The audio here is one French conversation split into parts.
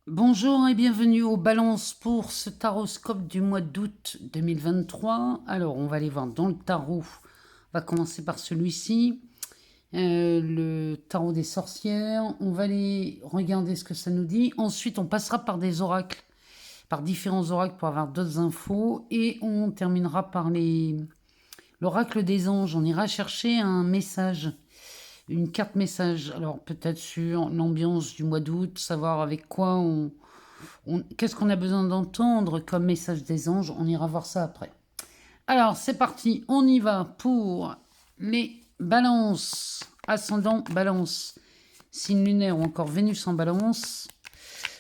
Bonjour et bienvenue au Balance pour ce taroscope du mois d'août 2023. Alors, on va aller voir dans le tarot. On va commencer par celui-ci, le tarot des sorcières. On va aller regarder ce que ça nous dit. Ensuite, on passera par des oracles, par différents oracles pour avoir d'autres infos. Et on terminera par l'oracle des anges. On ira chercher un message, une carte message. Alors, peut-être sur l'ambiance du mois d'août, savoir avec quoi qu'est-ce qu'on a besoin d'entendre comme message des anges. On ira voir ça après. Alors, c'est parti. On y va pour les balances. Ascendant balance. Signe lunaire ou encore Vénus en balance.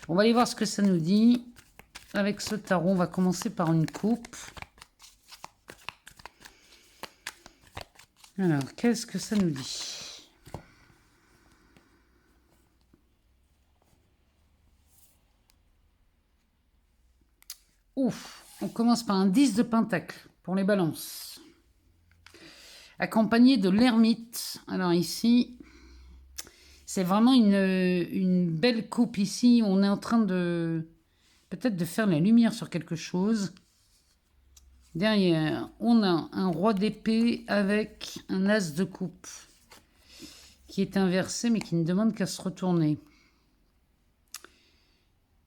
On va aller voir ce que ça nous dit. Avec ce tarot, on va commencer par une coupe. Alors, qu'est-ce que ça nous dit? Ouf, on commence par un 10 de pentacle pour les balances. Accompagné de l'ermite. Alors ici, c'est vraiment une belle coupe ici. On est en train de peut-être de faire la lumière sur quelque chose. Derrière, on a un roi d'épée avec un as de coupe qui est inversé mais qui ne demande qu'à se retourner.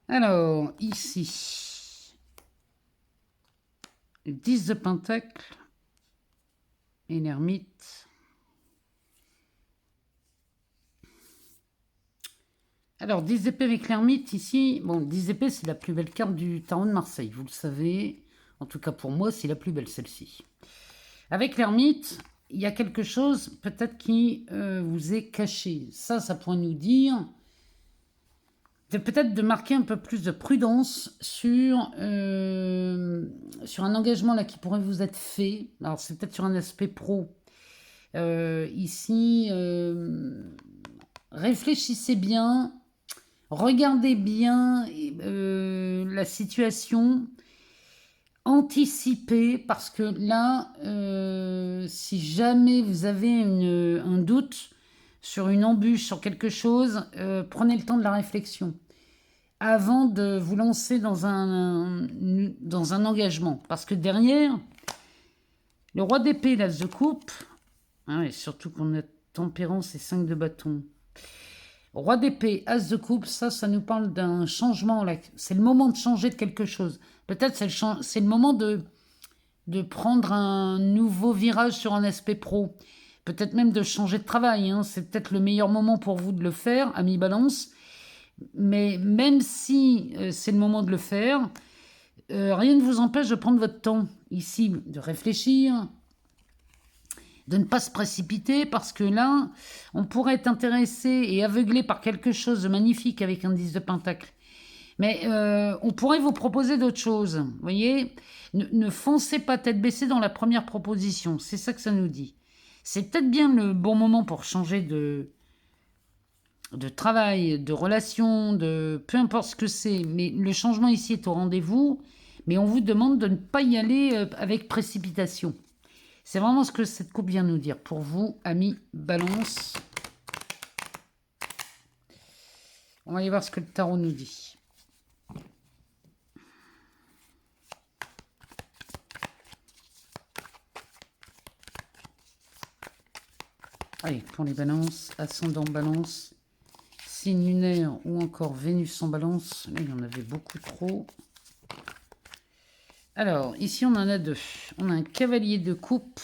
Alors, ici, le 10 de pentacle et l'ermite. Alors, 10 d'épée avec l'ermite, ici, bon, 10 d'épée, c'est la plus belle carte du tarot de Marseille, vous le savez. En tout cas, pour moi, c'est la plus belle, celle-ci. Avec l'ermite, il y a quelque chose, peut-être, qui vous est caché. Ça pourrait nous dire peut-être de marquer un peu plus de prudence sur un engagement là qui pourrait vous être fait. Alors, c'est peut-être sur un aspect pro. Ici, réfléchissez bien. Regardez bien la situation, anticipez, parce que là, si jamais vous avez un doute sur une embûche, sur quelque chose, prenez le temps de la réflexion avant de vous lancer dans un engagement. Parce que derrière, le roi d'épée, l'as de coupe, hein, et surtout qu'on a tempérance et 5 de bâton. Roi d'épée, as de coupe, ça nous parle d'un changement. C'est le moment de changer de quelque chose. Peut-être c'est le moment de prendre un nouveau virage sur un aspect pro. Peut-être même de changer de travail. Hein. C'est peut-être le meilleur moment pour vous de le faire, ami Balance. Mais même si c'est le moment de le faire, rien ne vous empêche de prendre votre temps ici, de réfléchir, de ne pas se précipiter, parce que là, on pourrait être intéressé et aveuglé par quelque chose de magnifique avec un 10 de pentacle. Mais on pourrait vous proposer d'autres choses. Vous voyez, ne foncez pas tête baissée dans la première proposition. C'est ça que ça nous dit. C'est peut-être bien le bon moment pour changer de travail, de relation, de peu importe ce que c'est. Mais le changement ici est au rendez-vous. Mais on vous demande de ne pas y aller avec précipitation. C'est vraiment ce que cette coupe vient nous dire. Pour vous, amis Balance. On va aller voir ce que le tarot nous dit. Allez, pour les balances, ascendant balance, signe lunaire ou encore Vénus en balance. Là, il y en avait beaucoup trop. Alors, ici, on en a deux. On a un cavalier de coupe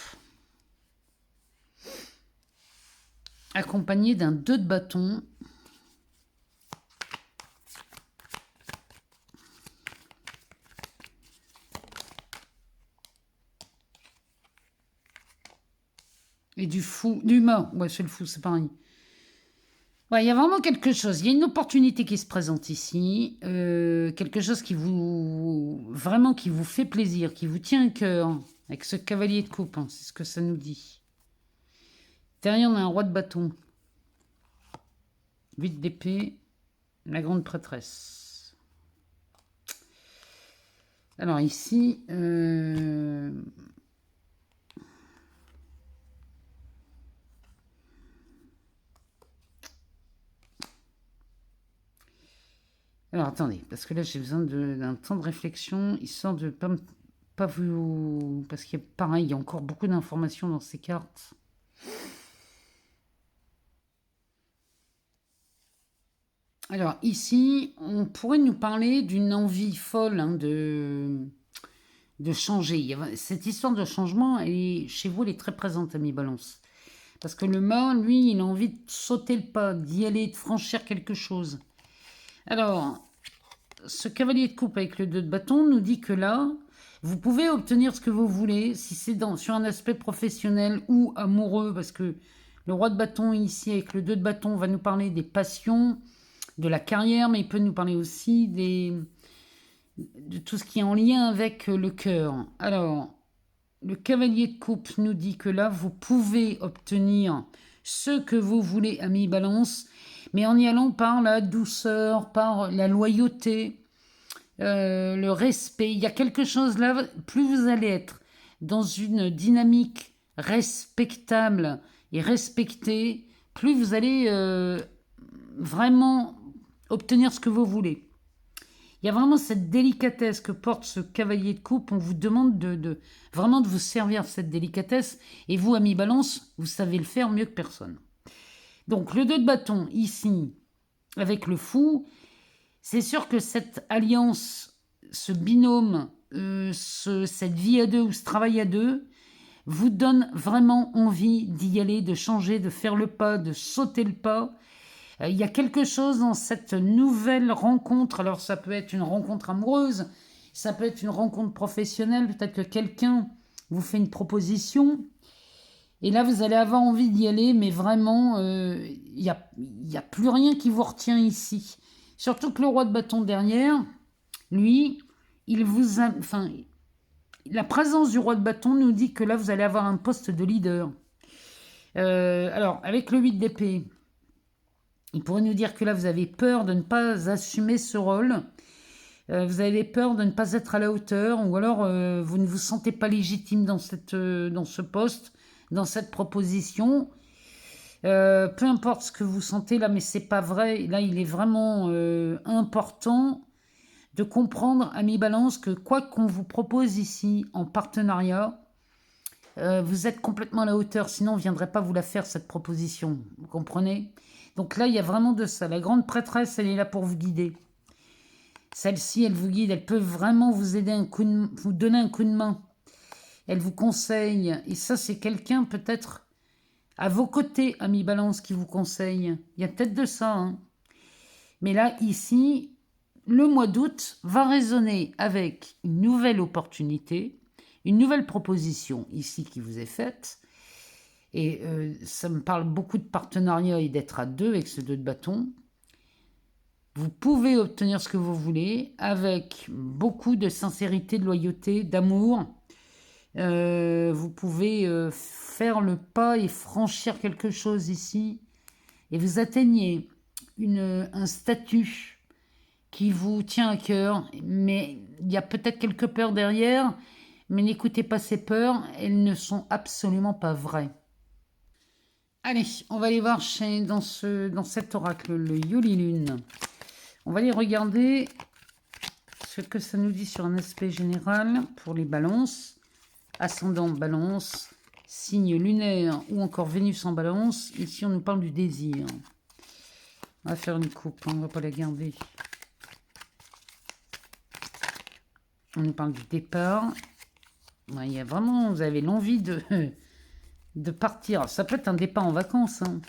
accompagné d'un 2 de bâton. Et du fou, du mât. Ouais, c'est le fou, c'est pareil. Ouais, il y a vraiment quelque chose. Il y a une opportunité qui se présente ici. Quelque chose qui vraiment qui vous fait plaisir, qui vous tient à cœur. Avec ce cavalier de coupe, hein, c'est ce que ça nous dit. Derrière, on a un roi de bâton. 8 d'épée. La grande prêtresse. Alors ici, Alors, attendez, parce que là, j'ai besoin d'un temps de réflexion, histoire de pas vous... Parce qu'il y a, pareil, il y a encore beaucoup d'informations dans ces cartes. Alors, ici, on pourrait nous parler d'une envie folle hein, de changer. Cette histoire de changement, chez vous, elle est très présente, ami Balance. Parce que le mât, lui, il a envie de sauter le pas, d'y aller, de franchir quelque chose. Alors, ce cavalier de coupe avec le 2 de bâton nous dit que là, vous pouvez obtenir ce que vous voulez, si c'est sur un aspect professionnel ou amoureux, parce que le roi de bâton ici, avec le 2 de bâton, va nous parler des passions, de la carrière, mais il peut nous parler aussi de tout ce qui est en lien avec le cœur. Alors, le cavalier de coupe nous dit que là, vous pouvez obtenir ce que vous voulez, ami Balance, mais en y allant par la douceur, par la loyauté, le respect. Il y a quelque chose là, plus vous allez être dans une dynamique respectable et respectée, plus vous allez vraiment obtenir ce que vous voulez. Il y a vraiment cette délicatesse que porte ce cavalier de coupe. On vous demande vraiment de vous servir de cette délicatesse. Et vous, ami Balance, vous savez le faire mieux que personne. Donc, le 2 de bâton, ici, avec le fou, c'est sûr que cette alliance, ce binôme, cette vie à deux ou ce travail à deux, vous donne vraiment envie d'y aller, de changer, de faire le pas, de sauter le pas. Il y a quelque chose dans cette nouvelle rencontre. Alors, ça peut être une rencontre amoureuse, ça peut être une rencontre professionnelle. Peut-être que quelqu'un vous fait une proposition. Et là, vous allez avoir envie d'y aller, mais vraiment, il n'y a plus rien qui vous retient ici. Surtout que le roi de bâton derrière, lui, la présence du roi de bâton nous dit que là, vous allez avoir un poste de leader. Alors, avec le 8 d'épée, il pourrait nous dire que là, vous avez peur de ne pas assumer ce rôle. Vous avez peur de ne pas être à la hauteur, ou alors vous ne vous sentez pas légitime dans ce poste, dans cette proposition. Peu importe ce que vous sentez là, mais c'est pas vrai. Là, il est vraiment important de comprendre, ami Balance, que quoi qu'on vous propose ici en partenariat, vous êtes complètement à la hauteur, sinon on ne viendrait pas vous la faire, cette proposition. Vous comprenez? Donc là, il y a vraiment de ça. La grande prêtresse, elle est là pour vous guider. Celle-ci, elle vous guide, elle peut vraiment vous aider, vous donner un coup de main. Elle vous conseille. Et ça, c'est quelqu'un peut-être à vos côtés, ami Balance, qui vous conseille. Il y a peut-être de ça. Hein. Mais là, ici, le mois d'août va résonner avec une nouvelle opportunité, une nouvelle proposition ici qui vous est faite. Et ça me parle beaucoup de partenariat et d'être à deux avec ce 2 de bâton. Vous pouvez obtenir ce que vous voulez avec beaucoup de sincérité, de loyauté, d'amour. Vous pouvez faire le pas et franchir quelque chose ici. Et vous atteignez un statut qui vous tient à cœur. Mais il y a peut-être quelques peurs derrière. Mais n'écoutez pas ces peurs. Elles ne sont absolument pas vraies. Allez, on va aller voir dans cet oracle, le Yoli Lune. On va aller regarder ce que ça nous dit sur un aspect général pour les balances. Ascendant balance, signe lunaire ou encore Vénus en balance. Ici, on nous parle du désir. On va faire une coupe, on ne va pas la garder. On nous parle du départ. Ouais, il y a vraiment, vous avez l'envie de partir. Ça peut être un départ en vacances. Hein.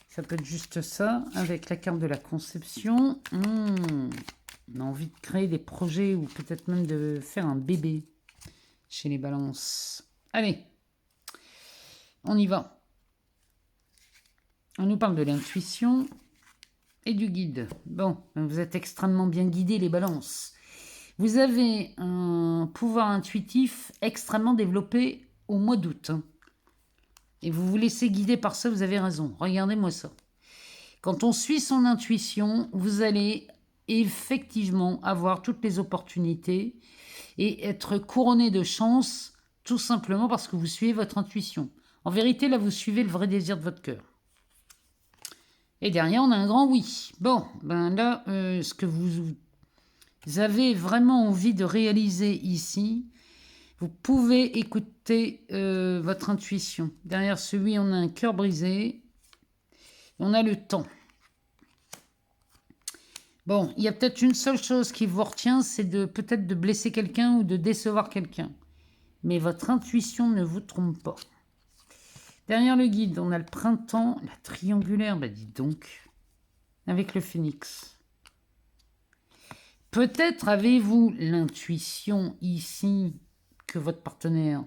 Ça peut être juste ça, avec la carte de la conception. On a envie de créer des projets ou peut-être même de faire un bébé chez les balances. Allez, on y va. On nous parle de l'intuition et du guide. Bon, vous êtes extrêmement bien guidés, les balances. Vous avez un pouvoir intuitif extrêmement développé au mois d'août. Hein. Et vous vous laissez guider par ça, vous avez raison. Regardez-moi ça. Quand on suit son intuition, vous allez effectivement avoir toutes les opportunités et être couronné de chance, tout simplement parce que vous suivez votre intuition. En vérité, là, vous suivez le vrai désir de votre cœur. Et derrière, on a un grand oui. Bon, ben là, ce que vous avez vraiment envie de réaliser ici, vous pouvez écouter votre intuition. Derrière ce oui, on a un cœur brisé. On a le temps. Bon, il y a peut-être une seule chose qui vous retient, c'est peut-être de blesser quelqu'un ou de décevoir quelqu'un. Mais votre intuition ne vous trompe pas. Derrière le guide, on a le printemps, la triangulaire, bah dis donc, avec le phénix. Peut-être avez-vous l'intuition ici que votre partenaire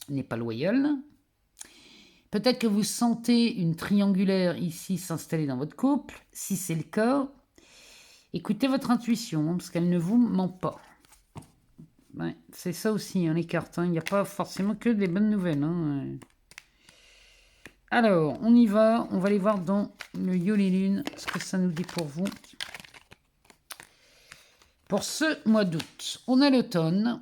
n'est pas loyal. Peut-être que vous sentez une triangulaire ici s'installer dans votre couple. Si c'est le cas, écoutez votre intuition, parce qu'elle ne vous ment pas. Ouais, c'est ça aussi, hein, les cartes. Il n'y a pas forcément que des bonnes nouvelles. Alors, on y va. On va aller voir dans le Yoli Lune ce que ça nous dit pour vous. Pour ce mois d'août, on a l'automne.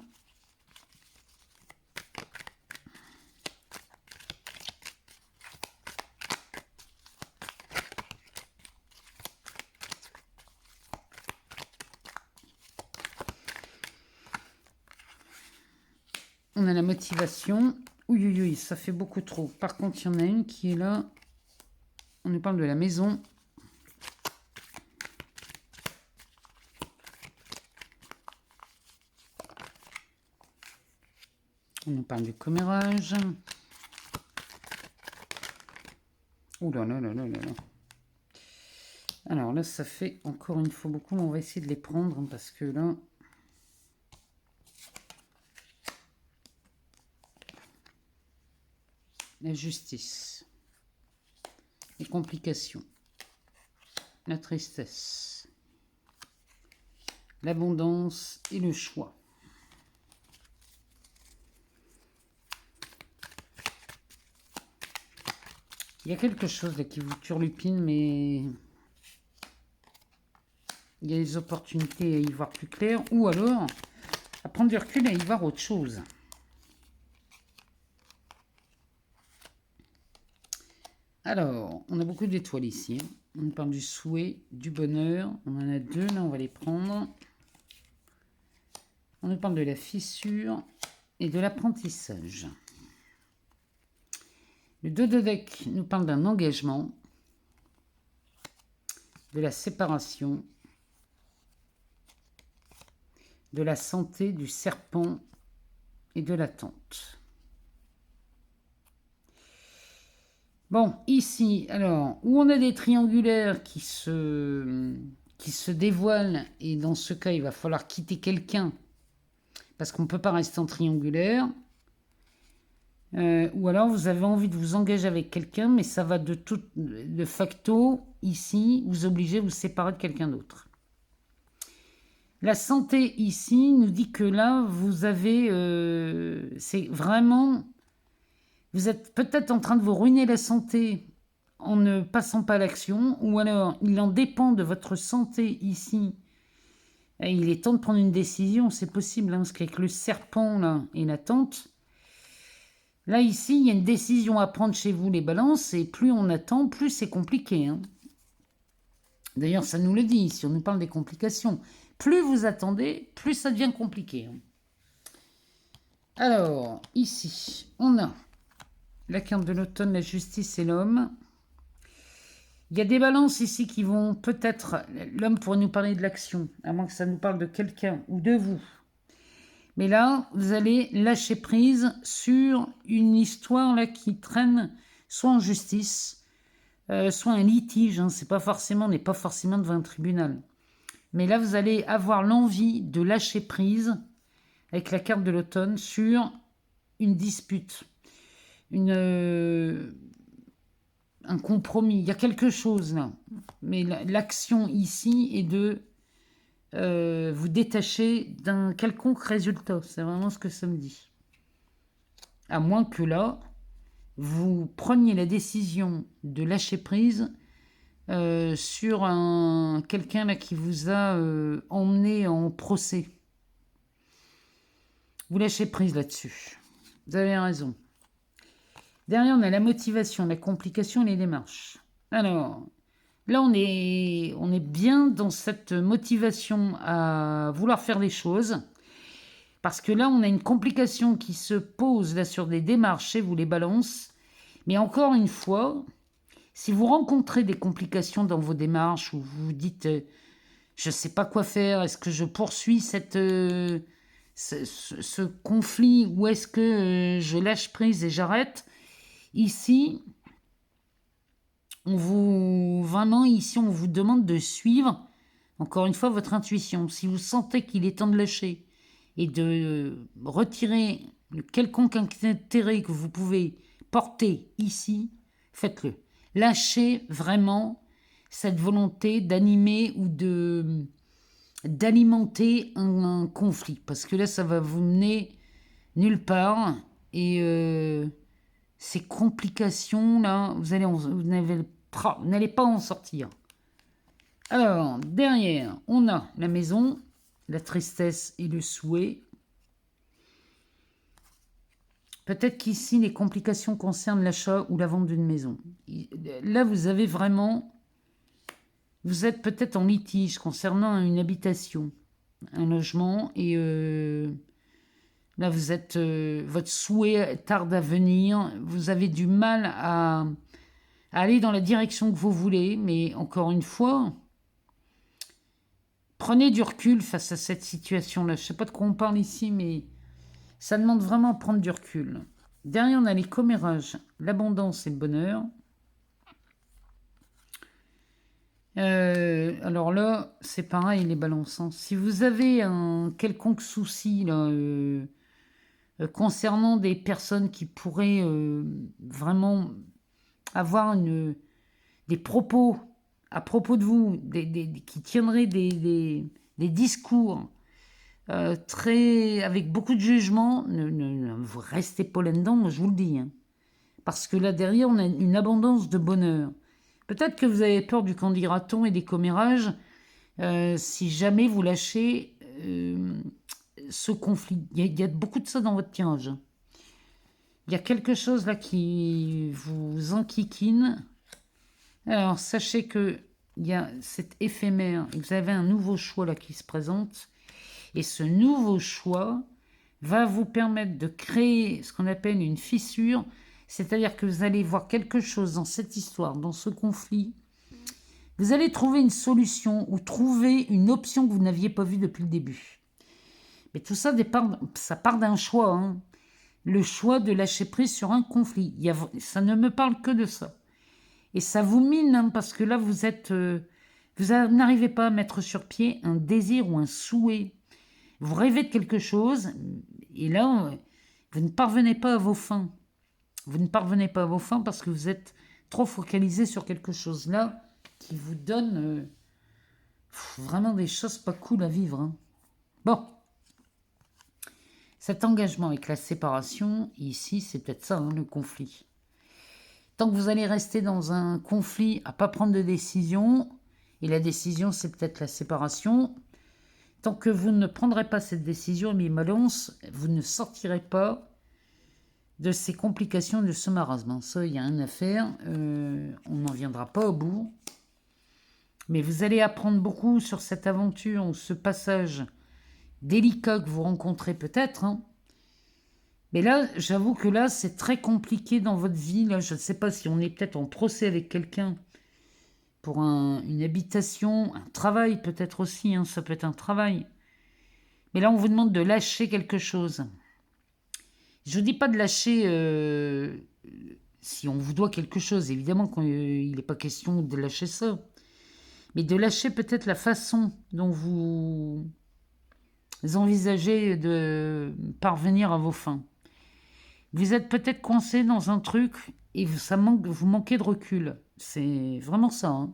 On a la motivation. Oui, oui, oui, ça fait beaucoup trop. Par contre, il y en a une qui est là. On nous parle de la maison. On nous parle du commérage. Ouh là là là là là là. Alors là, ça fait encore une fois beaucoup, mais on va essayer de les prendre hein, parce que là... La justice. Les complications. La tristesse. L'abondance et le choix. Il y a quelque chose là qui vous turlupine, mais il y a des opportunités à y voir plus clair, ou alors à prendre du recul et à y voir autre chose. Alors, on a beaucoup d'étoiles ici. On parle du souhait, du bonheur. On en a deux, là, on va les prendre. On nous parle de la fissure et de l'apprentissage. Le 2 de deck nous parle d'un engagement, de la séparation, de la santé, du serpent et de l'attente. Bon, ici, alors, où on a des triangulaires qui se dévoilent, et dans ce cas, il va falloir quitter quelqu'un, parce qu'on ne peut pas rester en triangulaire. Ou alors vous avez envie de vous engager avec quelqu'un, mais ça va de facto, ici, vous obligez vous séparer de quelqu'un d'autre. La santé, ici, nous dit que là, vous avez... c'est vraiment... Vous êtes peut-être en train de vous ruiner la santé en ne passant pas à l'action, ou alors il en dépend de votre santé ici. Et il est temps de prendre une décision, c'est possible, hein, parce qu'avec le serpent là, et la tente... Là, ici, il y a une décision à prendre chez vous, les balances, et plus on attend, plus c'est compliqué. Hein. D'ailleurs, ça nous le dit, si on nous parle des complications. Plus vous attendez, plus ça devient compliqué. Hein. Alors, ici, on a la carte de l'automne, la justice et l'homme. Il y a des balances ici qui vont peut-être... L'homme pourrait nous parler de l'action, à moins que ça nous parle de quelqu'un ou de vous. Mais là, vous allez lâcher prise sur une histoire là, qui traîne soit en justice, soit un litige. Hein, c'est pas forcément, on n'est pas forcément devant un tribunal. Mais là, vous allez avoir l'envie de lâcher prise avec la carte de l'automne sur une dispute, un compromis. Il y a quelque chose là. Mais l'action ici est de... vous détacher d'un quelconque résultat. C'est vraiment ce que ça me dit. À moins que là, vous preniez la décision de lâcher prise sur quelqu'un là qui vous a emmené en procès. Vous lâchez prise là-dessus. Vous avez raison. Derrière, on a la motivation, la complication et les démarches. Alors, Là, on est bien dans cette motivation à vouloir faire des choses. Parce que là, on a une complication qui se pose là sur des démarches chez vous, les balances. Mais encore une fois, si vous rencontrez des complications dans vos démarches, ou vous vous dites, je ne sais pas quoi faire, est-ce que je poursuis ce conflit, ou est-ce que je lâche prise et j'arrête? Ici, vraiment, ici, on vous demande de suivre, encore une fois, votre intuition. Si vous sentez qu'il est temps de lâcher et de retirer le quelconque intérêt que vous pouvez porter ici, faites-le. Lâchez vraiment cette volonté d'animer ou d'alimenter un conflit, parce que là, ça va vous mener nulle part, et ces complications-là, vous n'allez pas en sortir. Alors, derrière, on a la maison, la tristesse et le souhait. Peut-être qu'ici, les complications concernent l'achat ou la vente d'une maison. Là, vous avez vraiment... Vous êtes peut-être en litige concernant une habitation, un logement, et là, vous êtes... votre souhait tarde à venir. Vous avez du mal à aller dans la direction que vous voulez, mais encore une fois... Prenez du recul face à cette situation-là. Je ne sais pas de quoi on parle ici, mais ça demande vraiment à prendre du recul. Derrière, on a les commérages, l'abondance et le bonheur. Alors là, c'est pareil, les balances. Si vous avez un quelconque souci là, concernant des personnes qui pourraient vraiment avoir des propos à propos de vous, qui tiendraient des discours avec beaucoup de jugement, vous restez pas là-dedans, moi je vous le dis. Parce que là derrière, on a une abondance de bonheur. Peut-être que vous avez peur du candidaton et des commérages si jamais vous lâchez ce conflit. Il y a beaucoup de ça dans votre tirage. Il y a quelque chose là qui vous enquiquine. Alors, sachez que c'est éphémère et vous avez un nouveau choix là qui se présente. Et ce nouveau choix va vous permettre de créer ce qu'on appelle une fissure, c'est-à-dire que vous allez voir quelque chose dans cette histoire, dans ce conflit. Vous allez trouver une solution ou trouver une option que vous n'aviez pas vue depuis le début. Mais tout ça, ça part d'un choix. Le choix de lâcher prise sur un conflit. Ça ne me parle que de ça. Et ça vous mine, parce que là, vous n'arrivez pas à mettre sur pied un désir ou un souhait. Vous rêvez de quelque chose, et là, vous ne parvenez pas à vos fins. Vous ne parvenez pas à vos fins parce que vous êtes trop focalisé sur quelque chose là qui vous donne vraiment des choses pas cool à vivre. Bon. Cet engagement avec la séparation, ici, c'est peut-être ça, le conflit. Tant que vous allez rester dans un conflit à ne pas prendre de décision, et la décision, c'est peut-être la séparation, tant que vous ne prendrez pas cette décision, mes malonces, vous ne sortirez pas de ces complications, de ce marasme. Ça, il y a rien à faire. On n'en viendra pas au bout. Mais vous allez apprendre beaucoup sur cette aventure, ou ce passage délicat que vous rencontrez peut-être. Mais là, j'avoue que là, c'est très compliqué dans votre vie. Là, je ne sais pas si on est peut-être en procès avec quelqu'un pour une habitation, un travail peut-être aussi, ça peut être un travail. Mais là, on vous demande de lâcher quelque chose. Je ne vous dis pas de lâcher si on vous doit quelque chose. Évidemment qu'il n'est pas question de lâcher ça. Mais de lâcher peut-être la façon dont vous envisagez de parvenir à vos fins. Vous êtes peut-être coincé dans un truc et vous manquez de recul. C'est vraiment ça,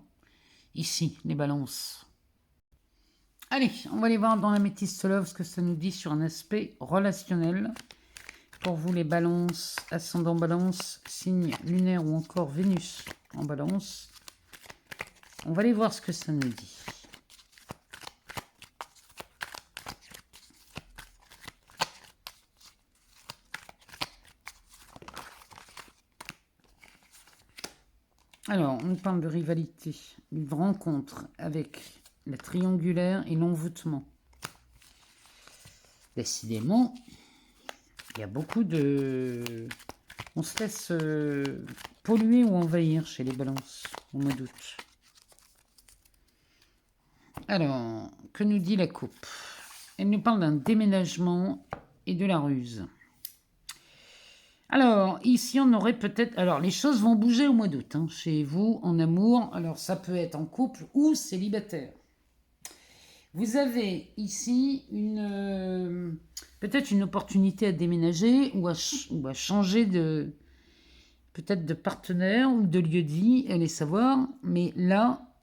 ici, les balances. Allez, on va aller voir dans l'améthyste love ce que ça nous dit sur un aspect relationnel. Pour vous, les balances, ascendant balance, signe lunaire ou encore Vénus en balance. On va aller voir ce que ça nous dit. Alors, on parle de rivalité, une rencontre avec la triangulaire et l'envoûtement. Décidément, il y a beaucoup de... On se laisse polluer ou envahir chez les balances au mois d'août. Alors, que nous dit la coupe? Elle nous parle d'un déménagement et de la ruse. Alors, ici, on aurait peut-être... Alors, les choses vont bouger au mois d'août, hein, chez vous, en amour. Alors, ça peut être en couple ou célibataire. Vous avez ici peut-être une opportunité à déménager ou à changer de... peut-être de partenaire ou de lieu de vie, allez savoir. Mais là,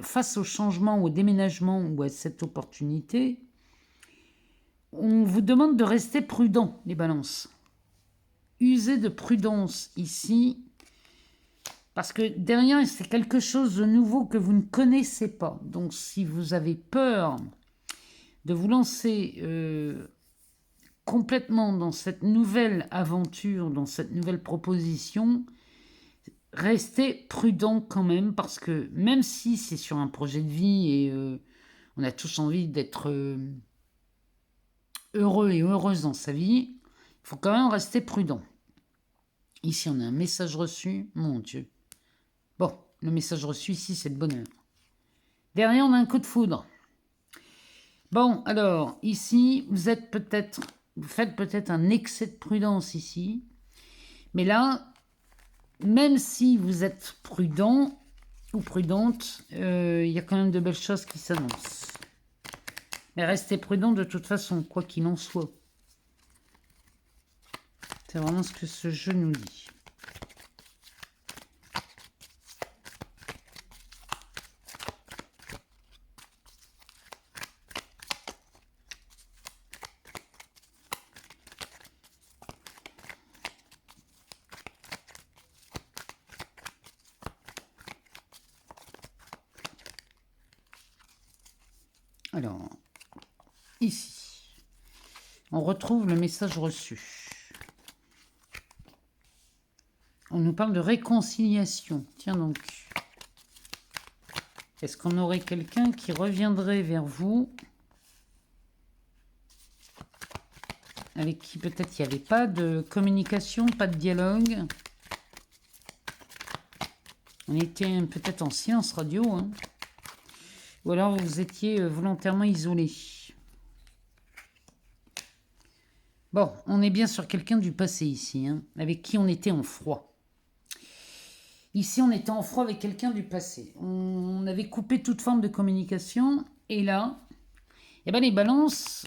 face au changement, au déménagement ou à cette opportunité, on vous demande de rester prudent, les balances. Usez de prudence ici, parce que derrière, c'est quelque chose de nouveau que vous ne connaissez pas. Donc, si vous avez peur de vous lancer complètement dans cette nouvelle aventure, dans cette nouvelle proposition, restez prudent quand même, parce que même si c'est sur un projet de vie et on a tous envie d'être heureux et heureuse dans sa vie, il faut quand même rester prudent. Ici, on a un message reçu. Mon Dieu. Bon, le message reçu ici, c'est le bonheur. Derrière, on a un coup de foudre. Bon, alors, ici, vous faites peut-être un excès de prudence ici. Mais là, même si vous êtes prudent ou prudente, il y a quand même de belles choses qui s'annoncent. Mais restez prudent de toute façon, quoi qu'il en soit. C'est vraiment ce que ce jeu nous dit. Alors, ici, on retrouve le message reçu. On nous parle de réconciliation. Tiens donc. Est-ce qu'on aurait quelqu'un qui reviendrait vers vous, avec qui peut-être il n'y avait pas de communication, pas de dialogue? On était peut-être en silence radio, hein. Ou alors vous étiez volontairement isolé. Bon, on est bien sur quelqu'un du passé ici, hein, avec qui on était en froid. Ici, on était en froid avec quelqu'un du passé. On avait coupé toute forme de communication. Et là, eh ben les balances,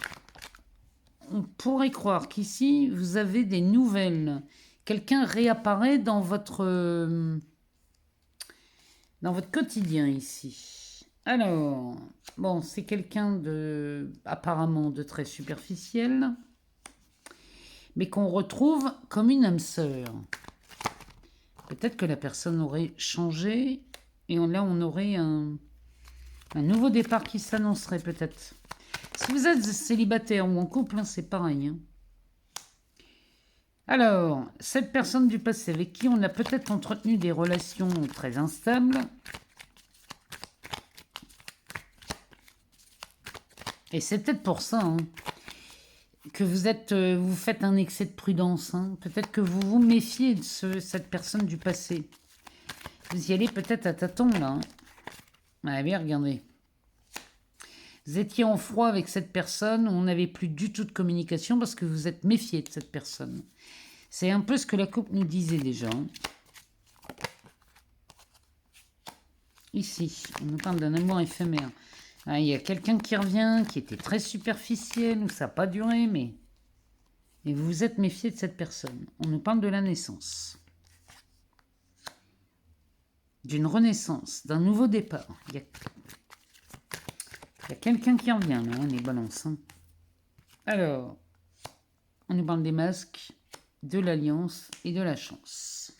on pourrait croire qu'ici, vous avez des nouvelles. Quelqu'un réapparaît dans votre quotidien ici. Alors, bon, c'est quelqu'un apparemment de très superficiel, mais qu'on retrouve comme une âme sœur. Peut-être que la personne aurait changé et là, on aurait un nouveau départ qui s'annoncerait peut-être. Si vous êtes célibataire ou en couple, hein, c'est pareil. Hein. Alors, cette personne du passé avec qui on a peut-être entretenu des relations très instables, et c'est peut-être pour ça hein, que vous faites un excès de prudence. Hein. Peut-être que vous vous méfiez de cette personne du passé. Vous y allez peut-être à tâtons, là. Hein. Ah bien, regardez. Vous étiez en froid avec cette personne, on n'avait plus du tout de communication parce que vous êtes méfié de cette personne. C'est un peu ce que la coupe nous disait déjà. Hein. Ici, on nous parle d'un amour éphémère. Ah, il y a quelqu'un qui revient, qui était très superficiel, où ça n'a pas duré, mais... Et vous vous êtes méfié de cette personne. On nous parle de la naissance. D'une renaissance, d'un nouveau départ. Il y a quelqu'un qui revient, là, les balances. Hein. Alors, on nous parle des masques, de l'alliance et de la chance.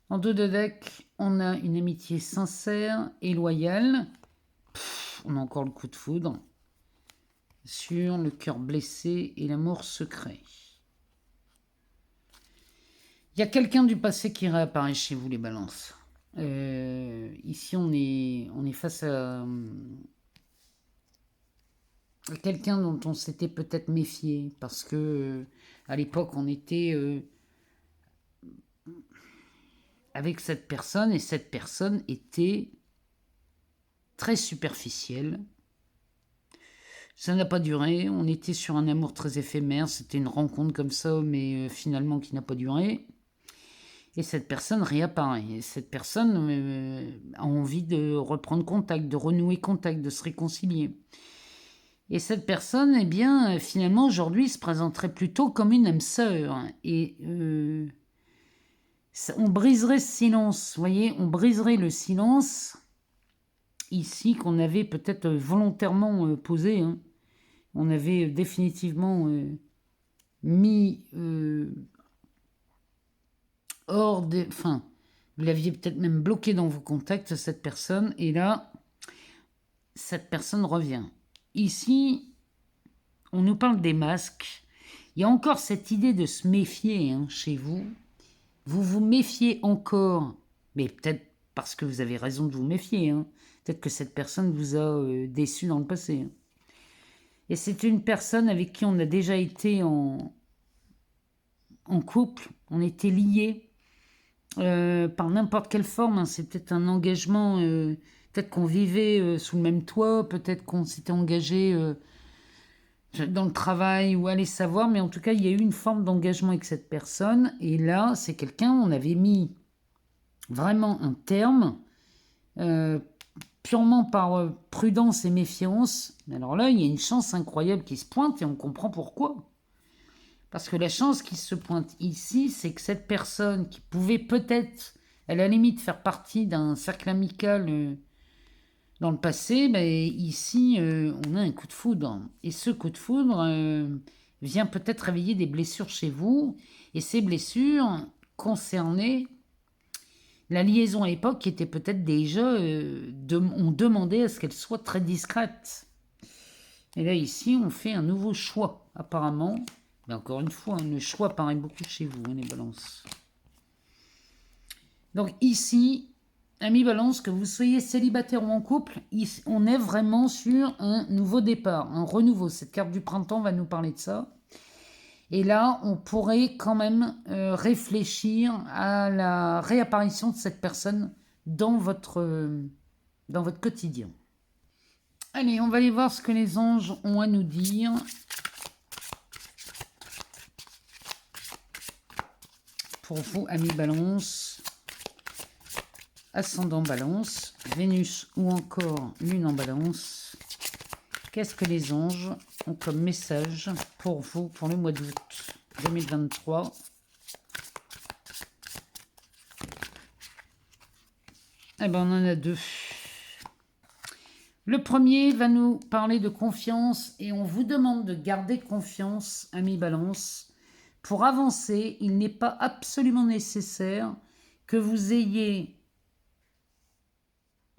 En dos de deck, on a une amitié sincère et loyale. On a encore le coup de foudre. Sur le cœur blessé et l'amour secret. Il y a quelqu'un du passé qui réapparaît chez vous, les balances. Ici, on est face à quelqu'un dont on s'était peut-être méfié, parce que à l'époque, on était avec cette personne, et cette personne était très superficielle. Ça n'a pas duré, on était sur un amour très éphémère, c'était une rencontre comme ça, mais finalement qui n'a pas duré. Et cette personne réapparaît. Et cette personne a envie de reprendre contact, de renouer contact, de se réconcilier. Et cette personne, eh bien, finalement, aujourd'hui, se présenterait plutôt comme une âme sœur. Et on briserait ce silence, vous voyez, on briserait le silence ici qu'on avait peut-être volontairement posé. Hein. On avait définitivement mis hors des... Enfin, vous l'aviez peut-être même bloqué dans vos contacts, cette personne, et là, cette personne revient. Ici, on nous parle des masques. Il y a encore cette idée de se méfier hein, chez vous. Vous vous méfiez encore, mais peut-être parce que vous avez raison de vous méfier. Hein. Peut-être que cette personne vous a déçu dans le passé. Hein. Et c'est une personne avec qui on a déjà été en couple, on était liés par n'importe quelle forme. Hein. C'est peut-être un engagement, peut-être qu'on vivait sous le même toit, peut-être qu'on s'était engagé dans le travail ou aller savoir, mais en tout cas, il y a eu une forme d'engagement avec cette personne. Et là, c'est quelqu'un, on avait mis vraiment un terme, purement par prudence et méfiance. Alors là, il y a une chance incroyable qui se pointe et on comprend pourquoi. Parce que la chance qui se pointe ici, c'est que cette personne qui pouvait peut-être, à la limite, faire partie d'un cercle amical dans le passé, ben, ici, on a un coup de foudre. Et ce coup de foudre vient peut-être réveiller des blessures chez vous. Et ces blessures concernaient la liaison à l'époque qui était peut-être déjà... on demandait à ce qu'elle soit très discrète. Et là, ici, on fait un nouveau choix, apparemment. Mais encore une fois, le choix paraît beaucoup chez vous, les balances. Donc ici, amis balance, que vous soyez célibataire ou en couple, on est vraiment sur un nouveau départ, un renouveau. Cette carte du printemps va nous parler de ça. Et là, on pourrait quand même réfléchir à la réapparition de cette personne dans votre quotidien. Allez, on va aller voir ce que les anges ont à nous dire. Pour vous, amis balance, ascendant balance, Vénus ou encore lune en balance, qu'est-ce que les anges ont comme message pour vous pour le mois d'août 2023 ? Eh bien, on en a deux. Le premier va nous parler de confiance et on vous demande de garder confiance, amis balance. Pour avancer, il n'est pas absolument nécessaire que vous ayez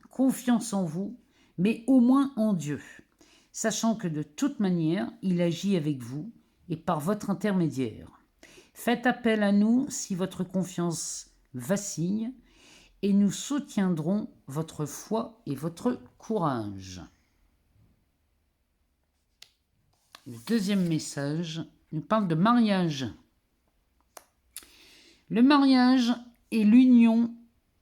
confiance en vous, mais au moins en Dieu, sachant que de toute manière, il agit avec vous et par votre intermédiaire. Faites appel à nous si votre confiance vacille et nous soutiendrons votre foi et votre courage. Le deuxième message nous parle de mariage. Le mariage est l'union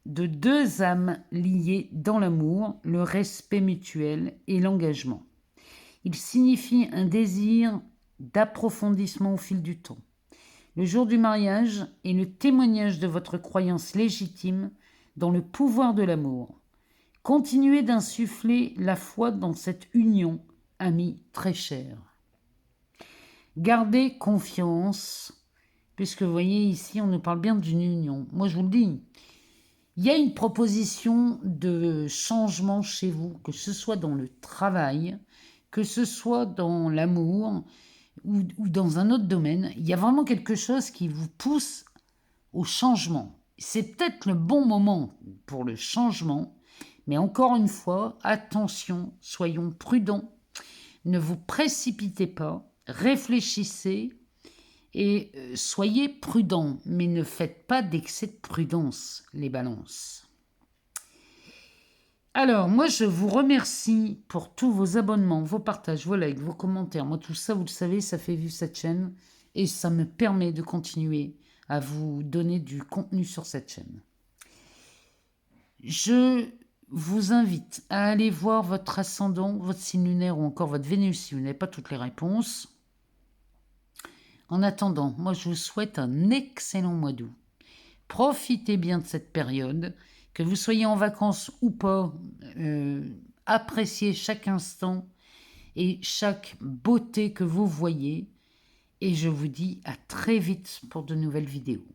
de deux âmes liées dans l'amour, le respect mutuel et l'engagement. Il signifie un désir d'approfondissement au fil du temps. Le jour du mariage est le témoignage de votre croyance légitime dans le pouvoir de l'amour. Continuez d'insuffler la foi dans cette union, amis très chers. Gardez confiance, puisque vous voyez ici, on nous parle bien d'une union. Moi, je vous le dis, il y a une proposition de changement chez vous, que ce soit dans le travail, que ce soit dans l'amour ou dans un autre domaine. Il y a vraiment quelque chose qui vous pousse au changement. C'est peut-être le bon moment pour le changement, mais encore une fois, attention, soyons prudents, ne vous précipitez pas, réfléchissez Et soyez prudents, mais ne faites pas d'excès de prudence, les balances. Alors, moi, je vous remercie pour tous vos abonnements, vos partages, vos likes, vos commentaires. Moi, tout ça, vous le savez, ça fait vivre cette chaîne et ça me permet de continuer à vous donner du contenu sur cette chaîne. Je vous invite à aller voir votre ascendant, votre signe lunaire ou encore votre Vénus si vous n'avez pas toutes les réponses. En attendant, moi, je vous souhaite un excellent mois d'août. Profitez bien de cette période. Que vous soyez en vacances ou pas, appréciez chaque instant et chaque beauté que vous voyez. Et je vous dis à très vite pour de nouvelles vidéos.